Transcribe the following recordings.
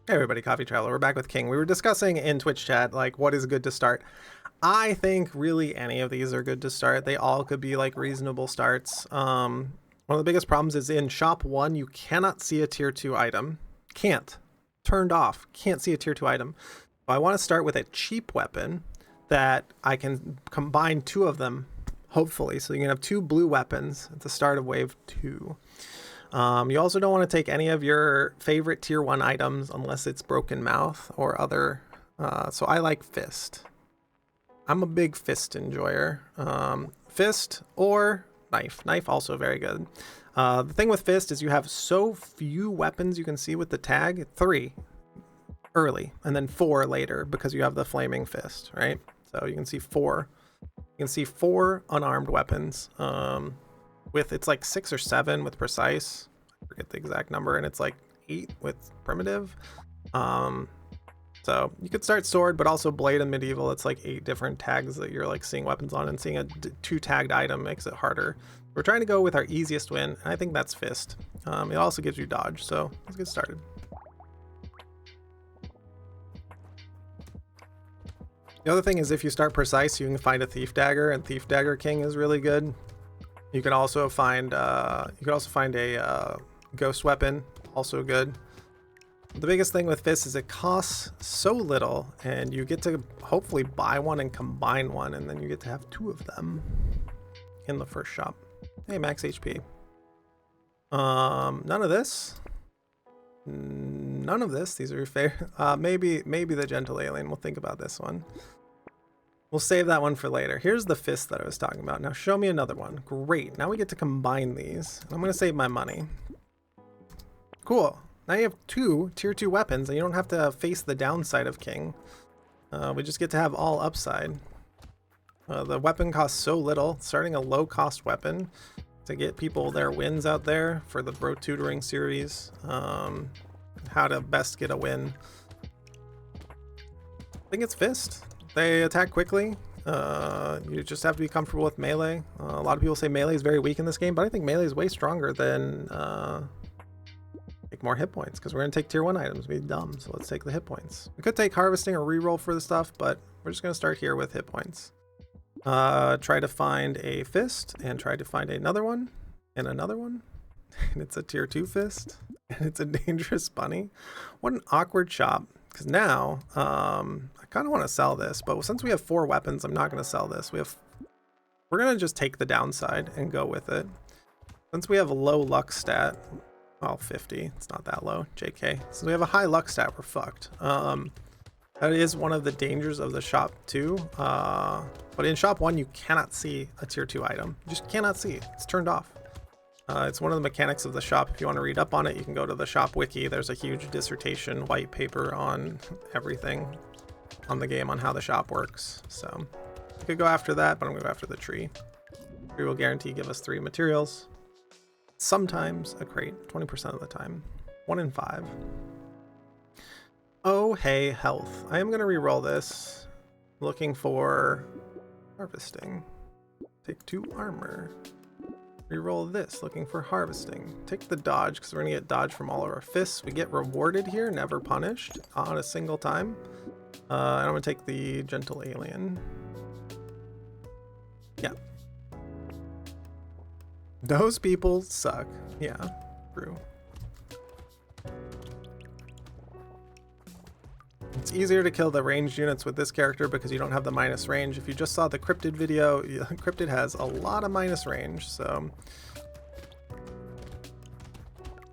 Hey everybody, Coffee Traveler. We're back with King. We were discussing in Twitch chat, like, what is good to start. I think really any of these are good to start. They all could be like reasonable starts. One of the biggest problems is in shop 1, you cannot see a tier 2 item. Can't. Turned off. Can't see a tier 2 item. I want to start with a cheap weapon that I can combine 2 of them, hopefully. So you can have 2 blue weapons at the start of wave 2. You also don't want to take any of your favorite tier 1 items unless it's Broken Mouth or other. So I like Fist. I'm a big Fist enjoyer. Fist or Knife. Knife also very good. The thing with Fist is you have so few weapons you can see with the tag. 3 early and then 4 later because you have the Flaming Fist, right? So you can see 4. You can see 4 unarmed weapons. With it's like 6 or 7 with precise, I forget the exact number, and it's like 8 with primitive. So you could start sword, but also blade and medieval. It's like 8 different tags that you're like seeing weapons on, and seeing a 2 tagged item makes it harder. We're trying to go with our easiest win, and I think that's Fist. It also gives you dodge, so let's get started. The other thing is if you start precise, you can find a thief dagger, and thief dagger king is really good. You can also find a ghost weapon, also good. The biggest thing with Fist is it costs so little, and you get to hopefully buy one and combine one, and then you get to have 2 of them in the first shop. Hey, max HP. None of this. None of this. These are your favorite. Maybe the gentle alien. We'll think about this one. We'll save that one for later. Here's the Fist that I was talking about. Now show me another one. Great. Now we get to combine these. I'm going to save my money. Cool. Now you have 2 tier 2 weapons, and you don't have to face the downside of King. We just get to have all upside. The weapon costs so little. Starting a low cost weapon to get people their wins out there for the Brotutoring series. How to best get a win. I think it's Fist. They attack quickly. You just have to be comfortable with melee. A lot of people say melee is very weak in this game, but I think melee is way stronger than take more hit points, because we're going to take tier 1 items. Be dumb, so let's take the hit points. We could take harvesting or reroll for the stuff, but we're just going to start here with hit points. Try to find a Fist, and try to find another one, and another one. And it's a tier 2 Fist, and it's a dangerous bunny. What an awkward shop. Because now, I kind of want to sell this, but since we have 4 weapons, I'm not going to sell this. We're going to just take the downside and go with it. Since we have a low luck stat, well, 50, it's not that low, JK. Since we have a high luck stat, we're fucked. That is one of the dangers of the shop too. But in shop 1, you cannot see a tier 2 item. You just cannot see it. It's turned off. It's one of the mechanics of the shop. If you want to read up on it, you can go to the shop wiki. There's a huge dissertation white paper on everything on the game on how the shop works. So you could go after that, but I'm going to go after the tree. Tree will guarantee give us 3 materials. Sometimes a crate, 20% of the time. 1 in 5. Oh, hey, health. I am going to re-roll this. Looking for harvesting. Take 2 armor. Reroll this, looking for harvesting. Take the dodge, because we're going to get dodge from all of our fists. We get rewarded here, never punished on a single time. And I'm going to take the gentle alien. Yeah. Those people suck. Yeah, true. It's easier to kill the ranged units with this character because you don't have the minus range. If you just saw the Cryptid video, Cryptid has a lot of minus range, so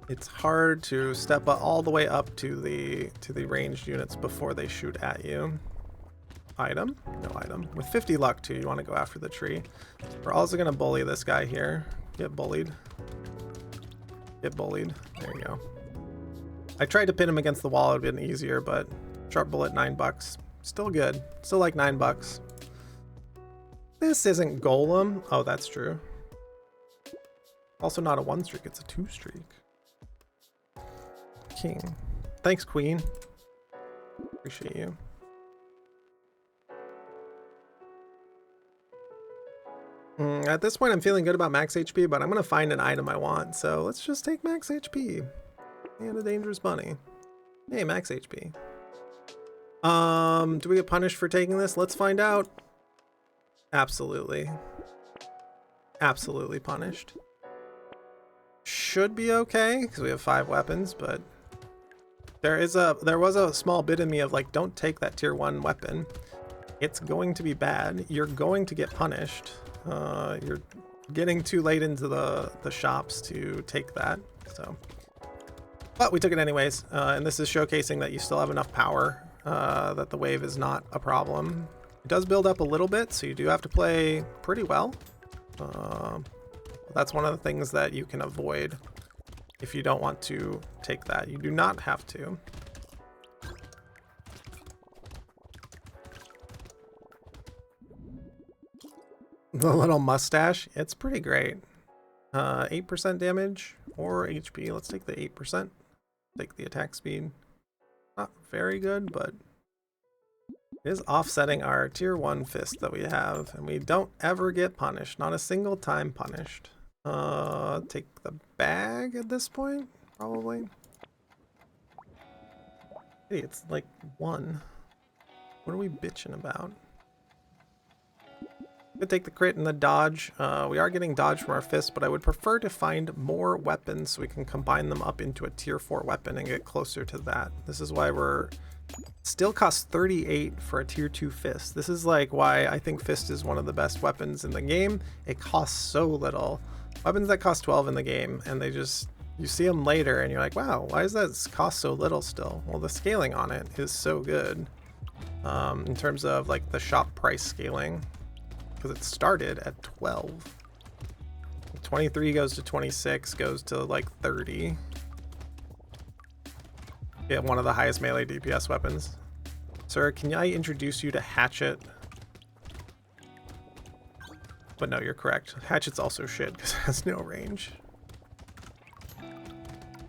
it's hard to step all the way up to the ranged units before they shoot at you. Item? No item. With 50 luck too, you want to go after the tree. We're also going to bully this guy here. Get bullied. Get bullied. There you go. I tried to pin him against the wall. It would have been easier, but sharp bullet, $9. Still good. Still like $9. This isn't Golem. Oh, that's true. Also not a 1 streak, it's a 2 streak. King. Thanks, Queen. Appreciate you. At this point, I'm feeling good about max HP, but I'm going to find an item I want. So let's just take max HP and a dangerous bunny. Hey, max HP. Do we get punished for taking this? Let's find out. Absolutely. Absolutely punished. Should be okay, because we have 5 weapons, but there was a small bit in me of like, don't take that tier 1 weapon. It's going to be bad. You're going to get punished. You're getting too late into the shops to take that. So, but we took it anyways, and this is showcasing that you still have enough power, that the wave is not a problem. It does build up a little bit, so you do have to play pretty well. That's one of the things that you can avoid if you don't want to take that. You do not have to. The little mustache, it's pretty great. 8% damage or HP. Let's take the 8%. Take the attack speed. Not very good, but it is offsetting our tier 1 fist that we have, and we don't ever get punished. Not a single time punished. Take the bag at this point, probably. Hey, it's like 1. What are we bitching about? Could take the crit and the dodge. We are getting dodge from our fist, but I would prefer to find more weapons so we can combine them up into a tier 4 weapon and get closer to that. This is why we're still costs 38 for a tier 2 fist. This is like why I think fist is one of the best weapons in the game. It costs so little. Weapons that cost 12 in the game, and they just, you see them later and you're like, wow, why does that cost so little still? Well, the scaling on it is so good, in terms of like the shop price scaling, because it started at 12. 23 goes to 26, goes to like 30. Get one of the highest melee DPS weapons. Sir, can I introduce you to Hatchet? But no, you're correct. Hatchet's also shit because it has no range.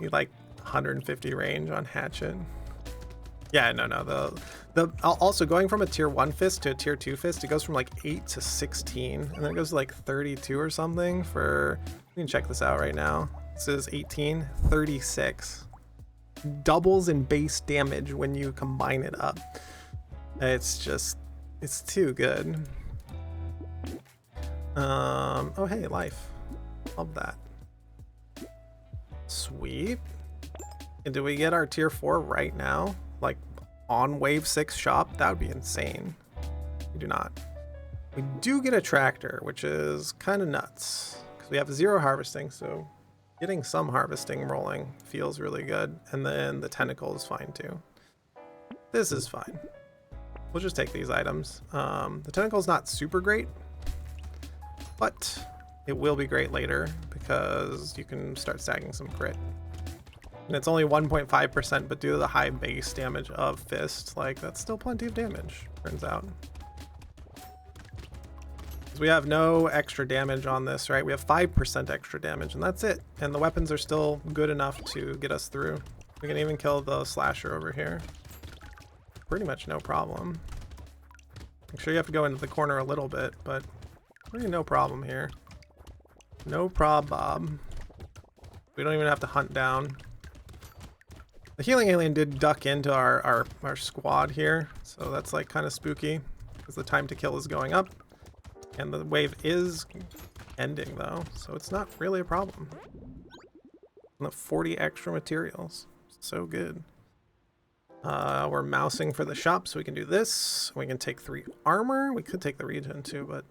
You like 150 range on Hatchet. Yeah, no. Also going from a tier 1 fist to a tier 2 fist, it goes from like 8 to 16, and then it goes to like 32 or something for, you can check this out right now. This is 18, 36. Doubles in base damage when you combine it up. It's just, it's too good. Oh hey, life. Love that. Sweet. And do we get our tier 4 right now? Like on wave 6 shop? That would be insane. We do not. We do get a tractor, which is kind of nuts because we have 0 harvesting, so getting some harvesting rolling feels really good. And then the tentacle is fine too. This is fine. We'll just take these items. The tentacle is not super great, but it will be great later because you can start stacking some crit. And it's only 1.5%, but due to the high base damage of fist, like that's still plenty of damage, turns out. Because we have no extra damage on this, right? We have 5% extra damage, and that's it. And the weapons are still good enough to get us through. We can even kill the slasher over here. Pretty much no problem. I'm sure you have to go into the corner a little bit, but really no problem here. No prob, Bob. We don't even have to hunt down. The healing alien did duck into our squad here, so that's like kind of spooky because the time to kill is going up and the wave is ending though, so it's not really a problem. And the 40 extra materials, so good. We're mousing for the shop, so we can do this. We can take 3 armor. We could take the regen too, but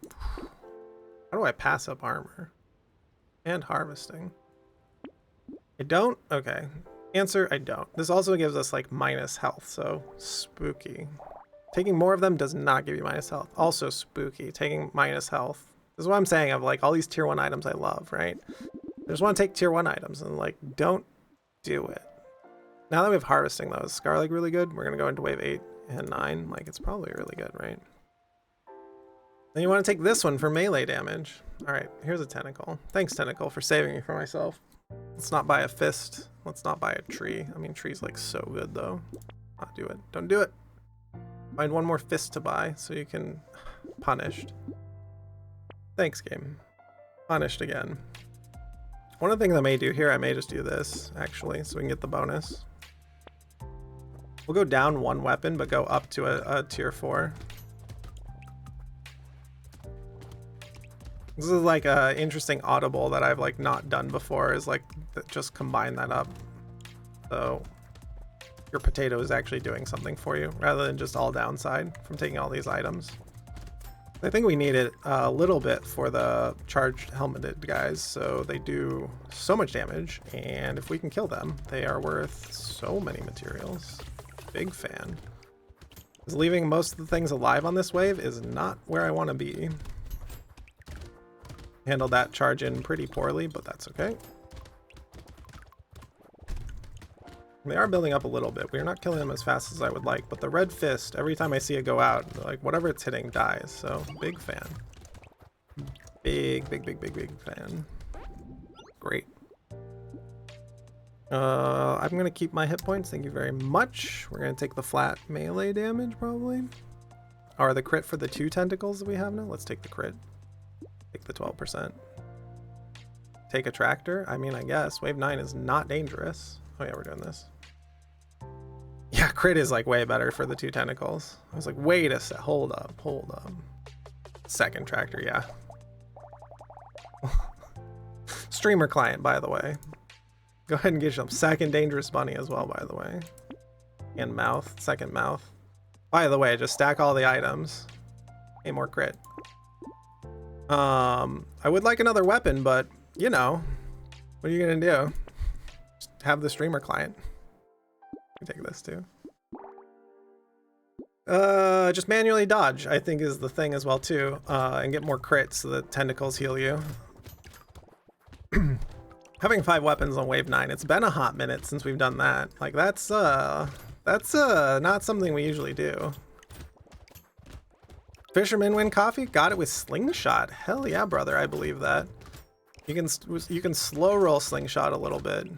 how do I pass up armor and harvesting? I don't? Okay. Answer, I don't. This also gives us like minus health, so spooky. Taking more of them does not give you minus health. Also spooky, taking minus health. This is what I'm saying of like all these tier 1 items I love, right? I just want to take tier 1 items and like, don't do it. Now that we have harvesting though, is Scar like really good? We're gonna go into wave 8 and 9. Like it's probably really good, right? Then you want to take this one for melee damage. All right, here's a tentacle. Thanks, tentacle, for saving me from myself. Let's not buy a fist. Let's not buy a tree. I mean, tree's like so good though. Not do it. Don't do it. Find one more fist to buy so you can punished. Thanks, game. Punished again. One of the things I may do here, I may just do this actually, so we can get the bonus. We'll go down one weapon, but go up to a tier 4. This is like a interesting audible that I've like not done before, is like just combine that up. So your potato is actually doing something for you rather than just all downside from taking all these items. I think we need it a little bit for the charged helmeted guys, so they do so much damage, and if we can kill them, they are worth so many materials. Big fan. Because leaving most of the things alive on this wave is not where I want to be. Handled that charge in pretty poorly, but that's okay. They are building up a little bit. We're not killing them as fast as I would like, but the red fist, every time I see it go out, like whatever it's hitting dies. So big fan. Big fan. Great. I'm gonna keep my hit points. Thank you very much. We're gonna take the flat melee damage probably. Or the crit for the 2 tentacles that we have now. Let's take the crit. Take the 12%. Take a tractor. I mean, I guess wave 9 is not dangerous. Oh yeah, we're doing this. Yeah, crit is like way better for the 2 tentacles. I was like, wait a sec, hold up. Second tractor, yeah. Streamer client, by the way. Go ahead and get some second dangerous bunny as well, by the way. And mouth, second mouth. By the way, just stack all the items. Hey, more crit. I would like another weapon, but you know, what are you gonna do? Just have the streamer client. Take this too. Just manually dodge, I think, is the thing as well too, and get more crits so the tentacles heal you. Having 5 weapons on wave 9, it's been a hot minute since we've done that. Like that's not something we usually do. Fisherman win coffee? Got it with slingshot. Hell yeah, brother, I believe that. You can slow roll slingshot a little bit.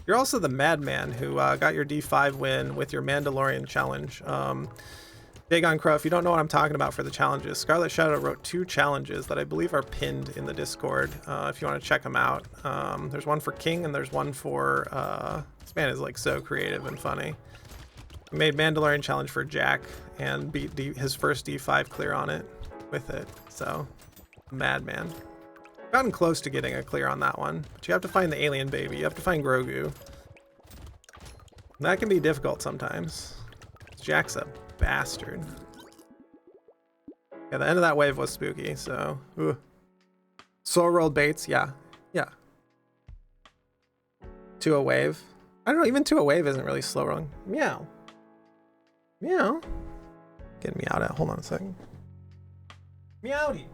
You're also the madman who got your D5 win with your Mandalorian challenge. Dagon Crow, if you don't know what I'm talking about for the challenges, Scarlet Shadow wrote 2 challenges that I believe are pinned in the Discord. If you want to check them out. There's one for King and there's one for... this man is like so creative and funny. He made Mandalorian challenge for Jack and beat his first D5 clear on it with it. So, madman. Gotten close to getting a clear on that one, but you have to find the alien baby. You have to find Grogu. That can be difficult sometimes. Jack's a bastard. Yeah, the end of that wave was spooky, so... Ooh. Slow rolled baits, yeah. 2 a wave. I don't know, even 2 a wave isn't really slow rolling. Meow. Meow. Getting me out at, hold on a second. Meowdy.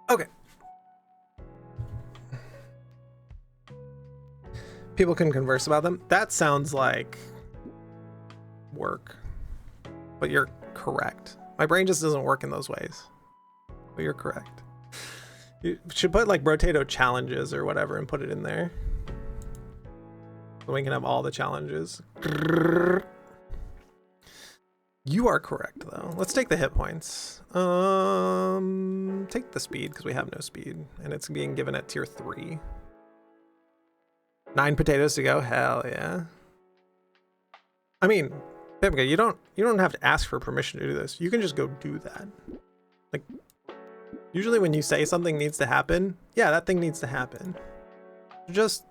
Okay. People can converse about them. That sounds like work. But you're correct. My brain just doesn't work in those ways. But you're correct. You should put like Brotato challenges or whatever and put it in there. So we can have all the challenges. You are correct though. Let's take the hit points. Take the speed because we have no speed and it's being given at tier 3. 9 potatoes to go. Hell yeah. I mean, Pipka, you don't have to ask for permission to do this. You can just go do that. Like, usually when you say something needs to happen, yeah, that thing needs to happen. Just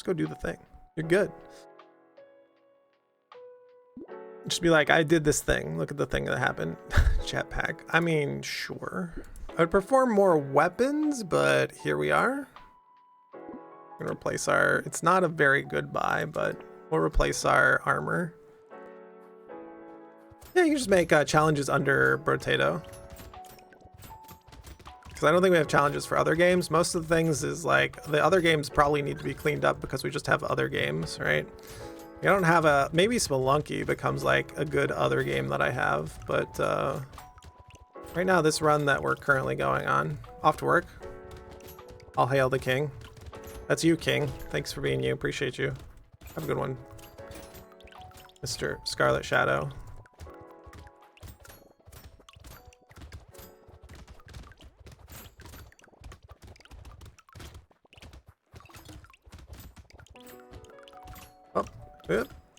go do the thing. You're good. Just be like, I did this thing. Look at the thing that happened. Jetpack. I mean, sure. I'd prefer more weapons, but here we are. We're gonna replace our... It's not a very good buy, but we'll replace our armor. Yeah, you can just make challenges under Brotato. Because I don't think we have challenges for other games. Most of the things is like the other games probably need to be cleaned up because we just have other games, right? I don't have a, maybe Spelunky becomes like a good other game that I have, but right now this run that we're currently going on, off to work. I'll hail the king. That's you, King. Thanks for being you. Appreciate you. Have a good one, Mr. Scarlet Shadow.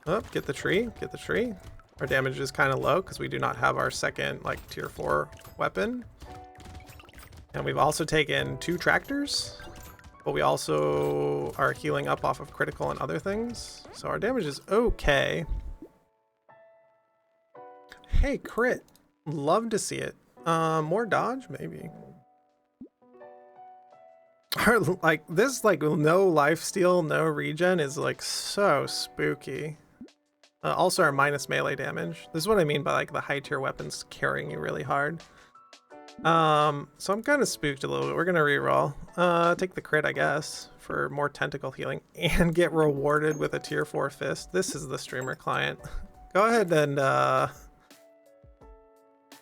Up, get the tree, get the tree. Our damage is kind of low because we do not have our second like tier 4 weapon. And we've also taken 2 tractors, but we also are healing up off of critical and other things. So our damage is okay. Hey, crit. Love to see it. More dodge, maybe. Like this, like no lifesteal, no regen is like so spooky. Also our minus melee damage. This is what I mean by like the high tier weapons carrying you really hard. So I'm kind of spooked a little bit. We're gonna reroll. Take the crit, I guess, for more tentacle healing and get rewarded with a tier 4 fist. This is the streamer client. Go ahead and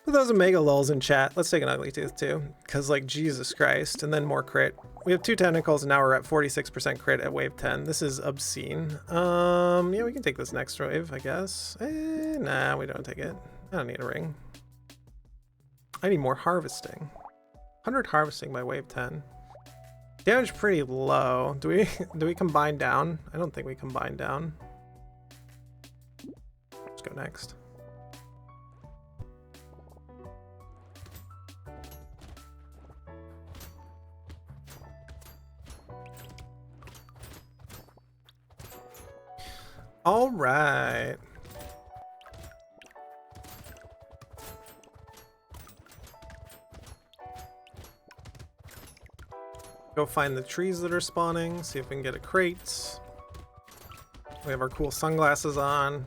put those Omega lulls in chat. Let's take an ugly tooth too, because like Jesus Christ, and then more crit. We have 2 tentacles and now we're at 46% crit at wave 10. This is obscene. Yeah, we can take this next wave, I guess. Nah, we don't take it. I don't need a ring. I need more harvesting. 100 harvesting by wave 10. Damage pretty low. Do we combine down? I don't think we combine down. Let's go next. All right. Go find the trees that are spawning, see if we can get a crate. We have our cool sunglasses on.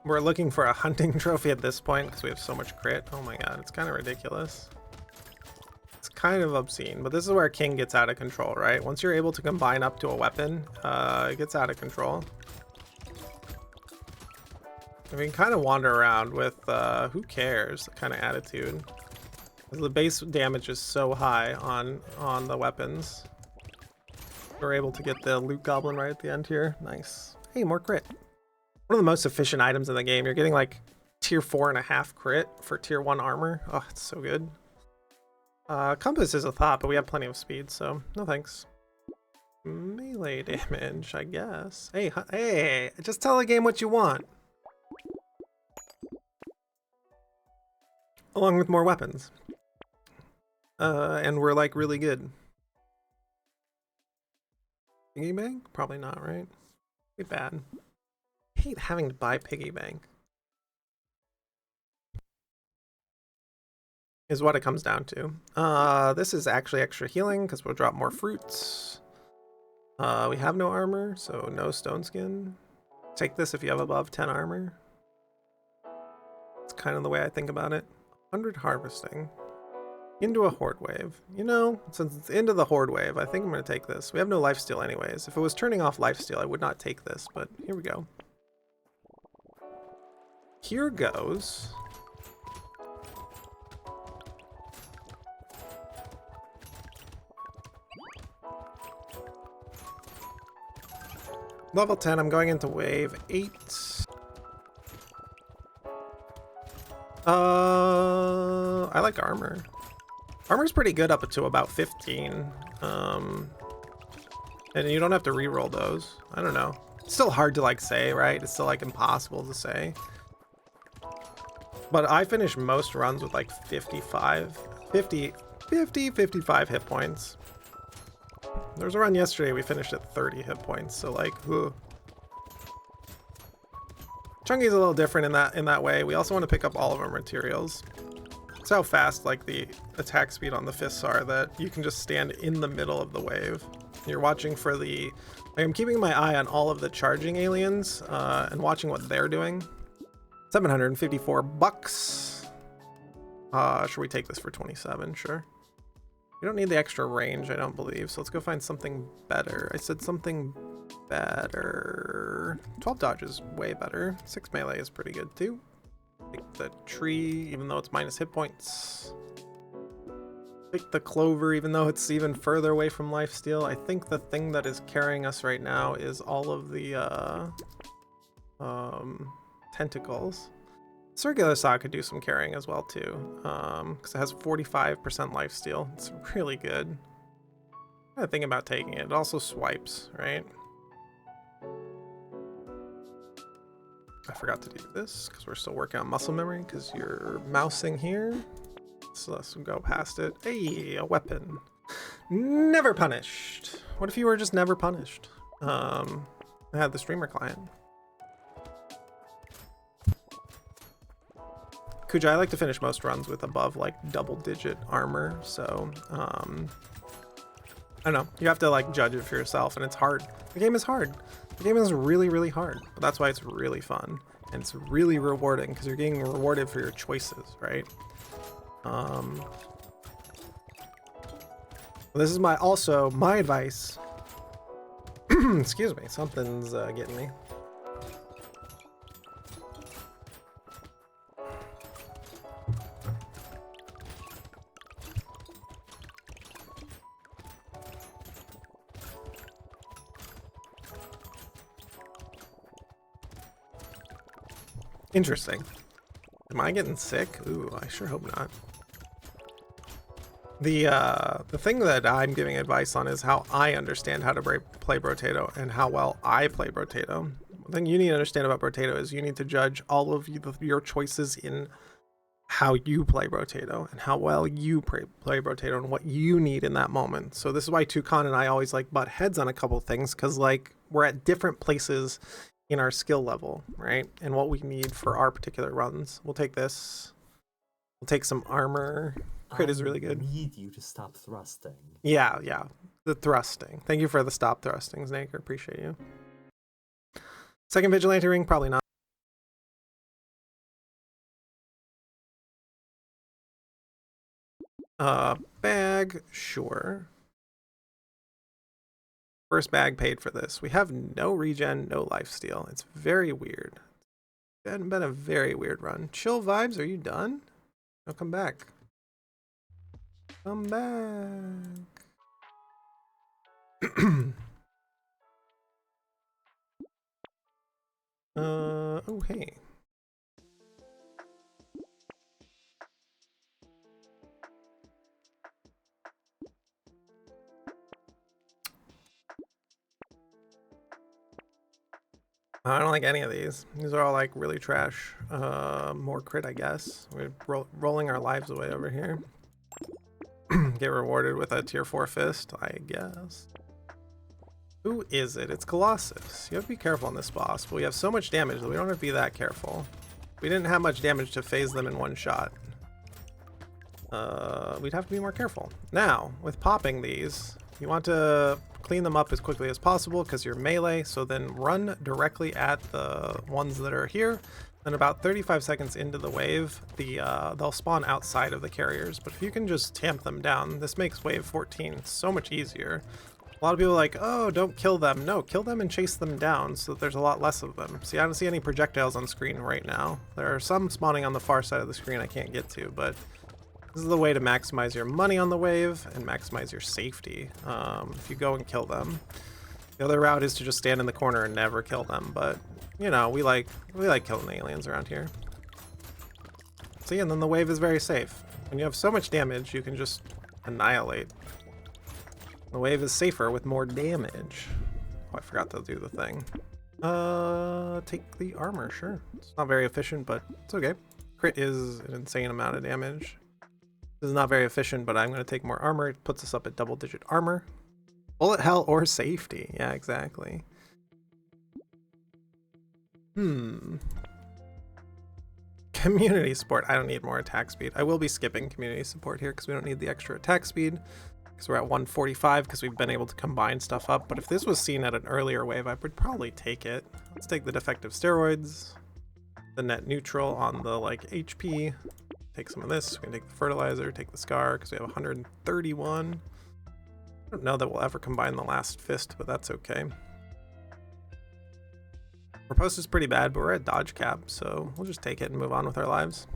We're looking for a hunting trophy at this point because we have so much crit. Oh my god, it's kind of ridiculous. Kind of obscene, but this is where King gets out of control, right? Once you're able to combine up to a weapon, it gets out of control. And we can kind of wander around with who cares kind of attitude. The base damage is so high on the weapons. We're able to get the loot goblin right at the end here. Nice. Hey, more crit. One of the most efficient items in the game. You're getting like tier 4.5 crit for tier 1 armor. Oh, it's so good. Compass is a thought, but we have plenty of speed, so no thanks. Melee damage, I guess. Hey, hey, just tell the game what you want. Along with more weapons. And we're like really good. Piggy bank? Probably not, right? Pretty bad. I hate having to buy piggy bank. Is what it comes down to. This is actually extra healing because we'll drop more fruits. We have no armor, so no stone skin. Take this if you have above 10 armor. It's kind of the way I think about it. 100 harvesting. Into a horde wave. You know, since it's into the horde wave, I think I'm going to take this. We have no lifesteal anyways. If it was turning off lifesteal, I would not take this, but here we go. Here goes. Level 10, I'm going into wave 8. I like armor. Armor's pretty good up to about 15. And you don't have to reroll those. I don't know. It's still hard to like say, right? It's still like impossible to say. But I finish most runs with like 55 hit points. There was a run yesterday, we finished at 30 hit points, so like, ugh. Chunky's a little different in that way. We also want to pick up all of our materials. It's how fast like the attack speed on the fists are that you can just stand in the middle of the wave. You're watching for the... I'm keeping my eye on all of the charging aliens and watching what they're doing. $754. Should we take this for 27? Sure. We don't need the extra range, I don't believe, so let's go find something better. I said something better. 12 dodge is way better. 6 melee is pretty good too. Take the tree, even though it's minus hit points. Take the clover, even though it's even further away from lifesteal. I think the thing that is carrying us right now is all of the tentacles. Circular Saw could do some carrying as well too, because it has 45% lifesteal. It's really good. I think about taking it. It also swipes, right? I forgot to do this because we're still working on muscle memory because you're mousing here. So let's go past it. Hey, a weapon. Never punished. What if you were just never punished? I had the streamer client. Kuja, I like to finish most runs with above like double-digit armor, so I don't know. You have to like judge it for yourself, and it's hard. The game is hard. The game is really, really hard, but that's why it's really fun and it's really rewarding because you're getting rewarded for your choices, right? This is my advice. Excuse me, something's getting me. Interesting. Am I getting sick? Ooh, I sure hope not. The thing that I'm giving advice on is how I understand how to play Brotato and how well I play Brotato. The thing you need to understand about Brotato is you need to judge all of your choices in how you play Brotato and how well you play Brotato and what you need in that moment. So this is why Toucan and I always like butt heads on a couple things, because like we're at different places in our skill level, right? And what we need for our particular runs. We'll take this. We'll take some armor. Crit is really good. I need you to stop thrusting. Yeah. The thrusting. Thank you for the stop thrusting, Snaker. Appreciate you. Second Vigilante ring, probably not. Bag, sure. First bag paid for this. We have no regen, no lifesteal. It's very weird. It's been a very weird run. Chill vibes, are you done? No, come back. Come back. Oh, hey. I don't like any of these. These are all like really trash. More crit, I guess. We're rolling our lives away over here. Get rewarded with a tier 4 fist, I guess. Who is it? It's Colossus. You have to be careful on this boss, but we have so much damage that we don't have to be that careful. We didn't have much damage to phase them in one shot. We'd have to be more careful. Now, with popping these, you want to clean them up as quickly as possible because you're melee, so then run directly at the ones that are here. Then about 35 seconds into the wave, they'll spawn outside of the carriers, but if you can just tamp them down, this makes wave 14 so much easier. A lot of people are like, oh, don't kill them. No, kill them and chase them down so that there's a lot less of them. See, I don't see any projectiles on screen right now. There are some spawning on the far side of the screen I can't get to, but this is the way to maximize your money on the wave and maximize your safety if you go and kill them. The other route is to just stand in the corner and never kill them, but you know, we like killing aliens around here. See, and then the wave is very safe. When you have so much damage, you can just annihilate. The wave is safer with more damage. Oh, I forgot to do the thing. Take the armor, sure. It's not very efficient, but it's okay. Crit is an insane amount of damage. This is not very efficient, but I'm going to take more armor. It puts us up at double-digit armor. Bullet hell or safety. Yeah, exactly. Community support. I don't need more attack speed. I will be skipping community support here because we don't need the extra attack speed. Because we're at 145 because we've been able to combine stuff up. But if this was seen at an earlier wave, I would probably take it. Let's take the defective steroids. the net neutral on the like HP. Take some of this. We can take the fertilizer, take the scar because we have 131. I don't know that we'll ever combine the last fist, but that's okay. Riposte is pretty bad, but we're at dodge cap, so we'll just take it and move on with our lives.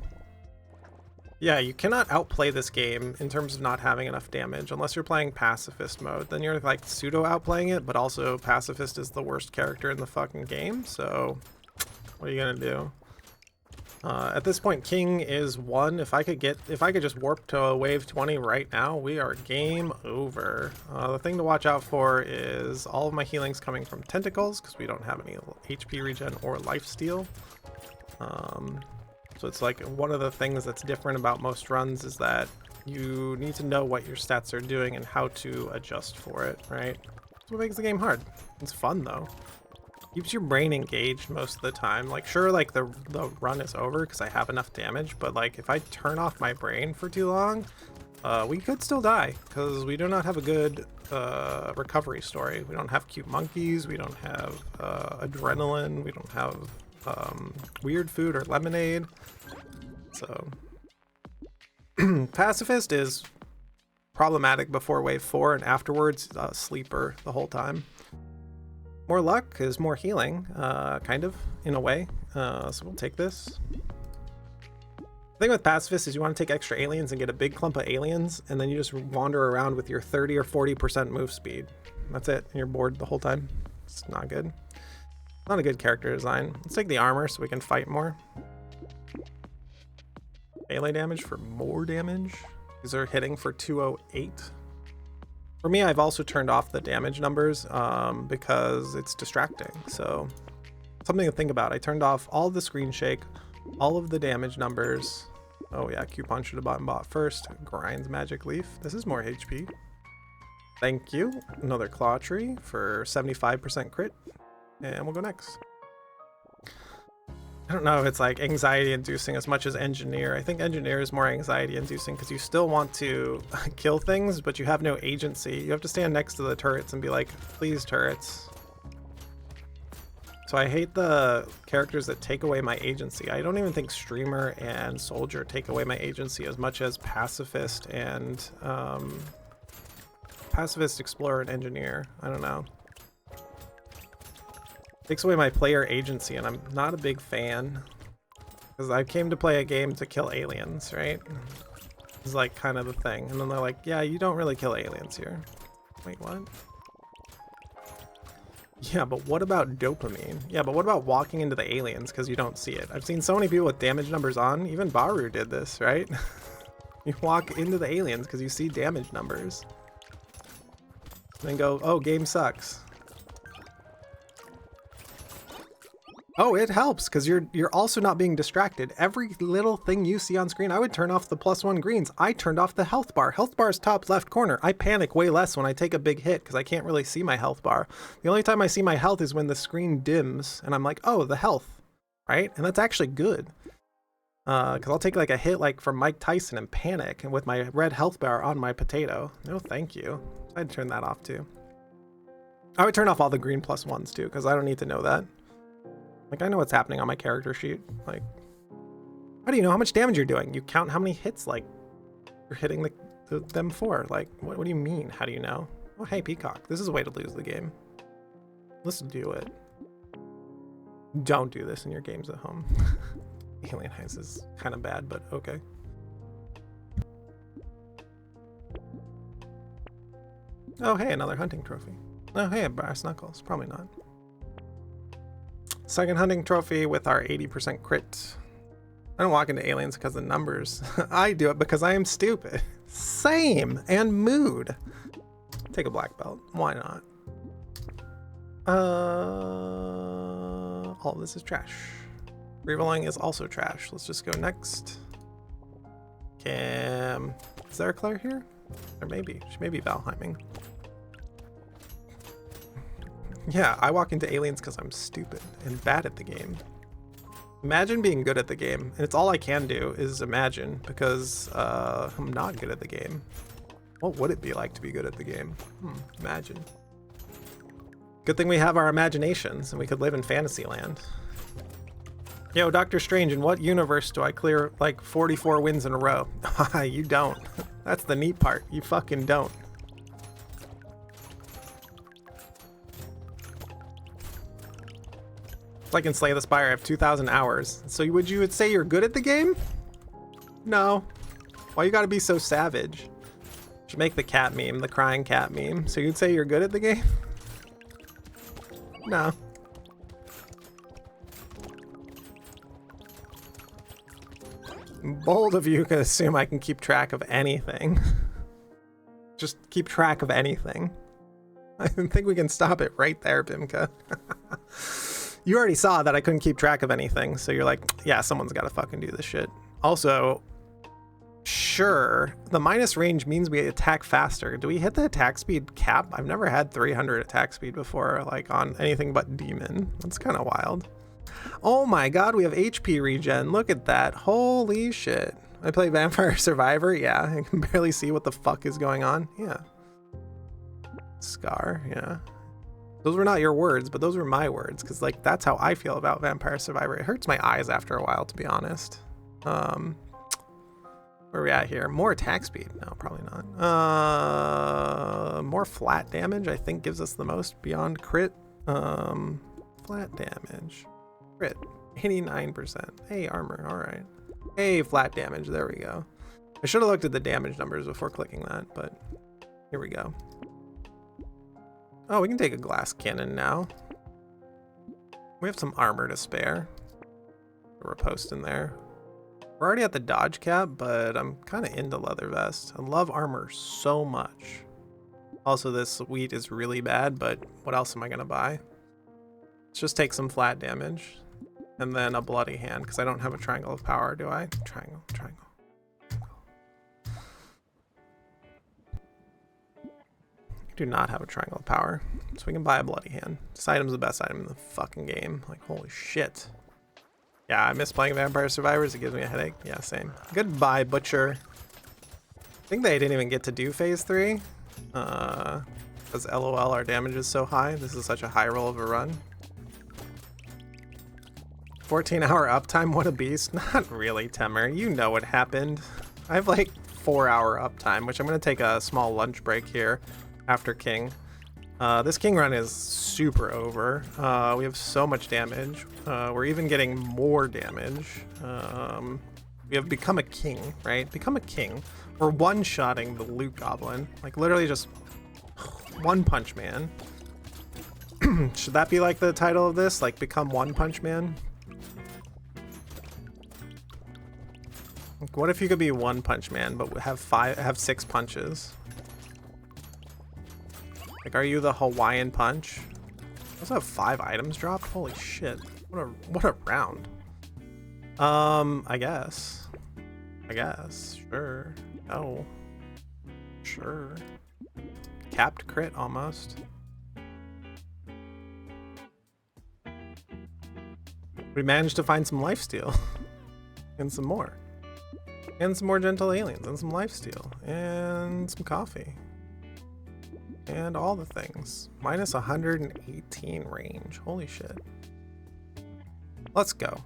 Yeah, you cannot outplay this game in terms of not having enough damage unless you're playing pacifist mode. Then you're like pseudo outplaying it, but also pacifist is the worst character in the fucking game, so what are you gonna do? At this point, King is 1. If I could just warp to a wave 20 right now, we are game over. The thing to watch out for is all of my healings coming from tentacles because we don't have any HP regen or lifesteal. So it's like one of the things that's different about most runs is that you need to know what your stats are doing and how to adjust for it, right? That's what makes the game hard. It's fun though. Keeps your brain engaged most of the time. Like sure, like the run is over because I have enough damage, but like if I turn off my brain for too long, we could still die because we do not have a good recovery story. We don't have cute monkeys, we don't have adrenaline, we don't have weird food or lemonade. So pacifist is problematic before wave 4 and afterwards sleeper the whole time. More luck is more healing, kind of, in a way. So we'll take this. The thing with pacifist is you want to take extra aliens and get a big clump of aliens, and then you just wander around with your 30 or 40% move speed. That's it, and you're bored the whole time. It's not good. Not a good character design. Let's take the armor so we can fight more. Melee damage for more damage. These are hitting for 208. For me, I've also turned off the damage numbers because it's distracting. So something to think about. I turned off all the screen shake, all of the damage numbers. Oh yeah, coupon should have bought first. Grinds magic leaf. This is more HP. Thank you. Another claw tree for 75% crit. And we'll go next. I don't know if it's like anxiety inducing as much as engineer. I think engineer is more anxiety inducing because you still want to kill things, but you have no agency. You have to stand next to the turrets and be like, please turrets. So I hate the characters that take away my agency. I don't even think streamer and soldier take away my agency as much as pacifist and pacifist, explorer, and engineer. I don't know. Takes away my player agency, and I'm not a big fan because I came to play a game to kill aliens, right? It's like kind of the thing, and then they're like, yeah, you don't really kill aliens here. Wait, what? Yeah, but what about dopamine? Yeah, but what about walking into the aliens because you don't see it? I've seen so many people with damage numbers on. Even Baru did this, right? You walk into the aliens because you see damage numbers and then go, oh, game sucks. Oh, it helps because you're also not being distracted. Every little thing you see on screen, I would turn off the +1 greens. I turned off the health bar. Health bar is top left corner. I panic way less when I take a big hit because I can't really see my health bar. The only time I see my health is when the screen dims and I'm like, oh, the health, right? And that's actually good because I'll take like a hit like from Mike Tyson and panic and with my red health bar on my potato. No, thank you. I'd turn that off too. I would turn off all the green +1s too because I don't need to know that. Like, I know what's happening on my character sheet. Like, how do you know how much damage you're doing? You count how many hits, like, you're hitting them for. Like, what do you mean? How do you know? Oh, hey, Peacock. This is a way to lose the game. Let's do it. Don't do this in your games at home. Alien Heist is kind of bad, but okay. Oh, hey, another hunting trophy. Oh, hey, a brass knuckles. Probably not. Second hunting trophy with our 80% crit. I don't walk into aliens because of numbers. I do it because I am stupid. Same. And mood. Take a black belt. Why not? All of this is trash. Revealing is also trash. Let's just go next. Is there a Claire here? Or maybe. She may be Valheiming. Yeah, I walk into aliens because I'm stupid and bad at the game. Imagine being good at the game, and it's all I can do is imagine because I'm not good at the game. What would it be like to be good at the game? Imagine. Good thing we have our imaginations and we could live in Fantasyland. Yo, Doctor Strange, in what universe do I clear like 44 wins in a row? You don't. That's the neat part. You fucking don't. It's like in Slay the Spire, I have 2,000 hours. So would you say you're good at the game? No. Why you gotta be so savage? Should make the cat meme, the crying cat meme. So you'd say you're good at the game? No. Bold of you can assume I can keep track of anything. Just keep track of anything. I think we can stop it right there, Bimka. You already saw that I couldn't keep track of anything, so you're like, yeah, someone's got to fucking do this shit. Also, sure, the minus range means we attack faster. Do we hit the attack speed cap? I've never had 300 attack speed before, like on anything but demon. That's kind of wild. Oh my god, we have HP regen. Look at that. Holy shit. I play Vampire Survivor? Yeah, I can barely see what the fuck is going on. Yeah. Scar, yeah. Those were not your words, but those were my words, because like that's how I feel about Vampire Survivor. It hurts my eyes after a while, to be honest. Where are we at here? More attack speed? No, probably not. More flat damage, I think, gives us the most beyond crit. Flat damage. Crit. 89%. Hey, armor. All right. Hey, flat damage. There we go. I should have looked at the damage numbers before clicking that, but here we go. Oh, we can take a glass cannon now. We have some armor to spare. We're posting there. We're already at the dodge cap, but I'm kind of into leather vest. I love armor so much. Also, this wheat is really bad, but what else am I going to buy? Let's just take some flat damage. And then a bloody hand, because I don't have a triangle of power, do I? Triangle, triangle. Do not have a triangle of power, so we can buy a bloody hand. This item's the best item in the fucking game. Like, holy shit. Yeah, I miss playing Vampire Survivors. It gives me a headache. Yeah, same. Goodbye, Butcher. I think they didn't even get to do phase 3. Because LOL, our damage is so high. This is such a high roll of a run. 14-hour uptime, what a beast. Not really, Temer. You know what happened. I have like 4-hour uptime, which I'm going to take a small lunch break here after King. This King run is super over. We have so much damage. We're even getting more damage. We have become a king, right? Become a king. We're one-shotting the loot goblin. Like literally just one punch man. Should that be like the title of this? Like become one punch man? Like, what if you could be one punch man but have 6 punches? Like, are you the Hawaiian punch? I also have 5 items dropped. Holy shit! What a round. I guess. Sure. No. Sure. Capped crit almost. We managed to find some lifesteal and some more. And some more gentle aliens and some lifesteal and some coffee. And all the things. Minus 118 range. Holy shit. Let's go.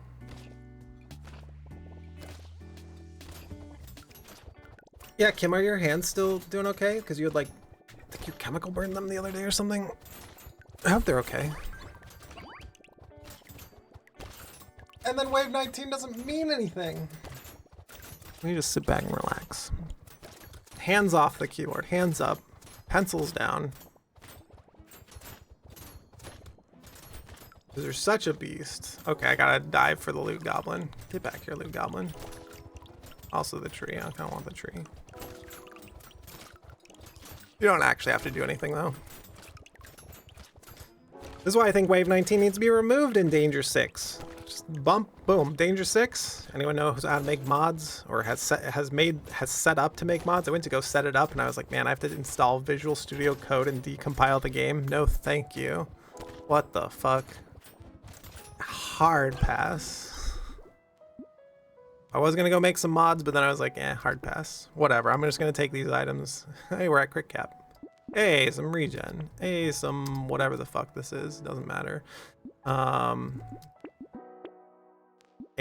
Yeah, Kim, are your hands still doing okay? Because you had like, I think you chemical burned them the other day or something. I hope they're okay. And then wave 19 doesn't mean anything. Let me just sit back and relax. Hands off the keyboard. Hands up. Pencils down. You're such a beast. Okay, I gotta dive for the loot goblin. Get back here, loot goblin. Also the tree. I kinda want the tree. You don't actually have to do anything though. This is why I think wave 19 needs to be removed in Danger 6. Just bump, boom, Danger 6. Anyone know how to make mods or has set up to make mods? I went to go set it up and I was like, man, I have to install Visual Studio Code and decompile the game. No, thank you. What the fuck? Hard pass. I was gonna go make some mods, but then I was like, eh, hard pass. Whatever, I'm just gonna take these items. Hey, we're at crit cap. Hey, some regen. Hey, some whatever the fuck this is. Doesn't matter.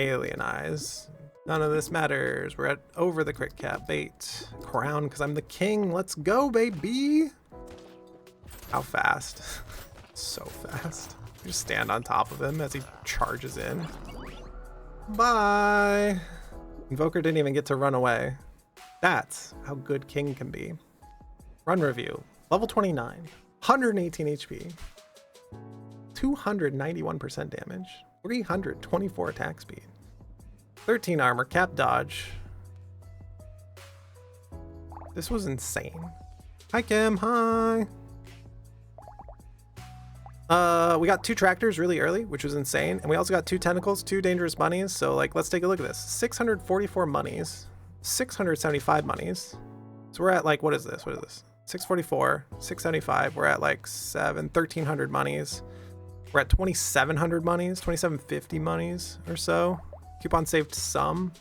Alien Eyes. None of this matters. We're at over the crit cap. Bait. Crown, because I'm the king. Let's go, baby. How fast? So fast. Just stand on top of him as he charges in. Bye. Invoker didn't even get to run away. That's how good king can be. Run review. Level 29. 118 HP. 291% damage. 324 attack speed. 13 armor. Cap dodge. This was insane. Hi, Kim. Hi. We got 2 tractors really early, which was insane. And we also got 2 tentacles, 2 dangerous bunnies. So like, let's take a look at this. 644 monies, 675 monies. So we're at like, what is this? 644, 675. We're at like 1300 monies. We're at 2700 monies, 2750 monies or so. Coupon saved some.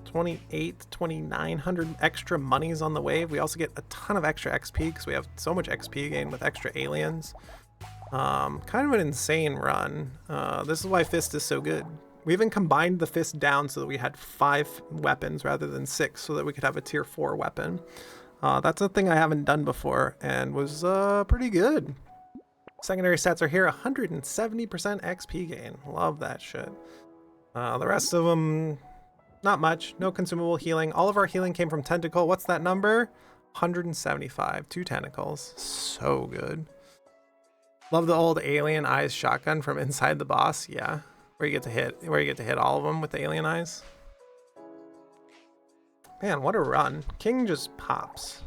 2900 extra monies on the wave. We also get a ton of extra XP because we have so much XP gain with extra aliens. Kind of an insane run. This is why Fist is so good. We even combined the Fist down so that we had 5 weapons rather than 6 so that we could have a tier 4 weapon. That's a thing I haven't done before and was pretty good. Secondary stats are here. 170% XP gain. Love that shit. The rest of them, not much. No consumable healing. All of our healing came from tentacle. What's that number? 175. 2 tentacles. So good. Love the old alien eyes shotgun from inside the boss. Yeah, where you get to hit all of them with the alien eyes. Man, what a run. King just pops.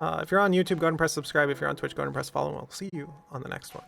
If you're on YouTube, go ahead and press subscribe. If you're on Twitch, go ahead and press follow. And we'll see you on the next one.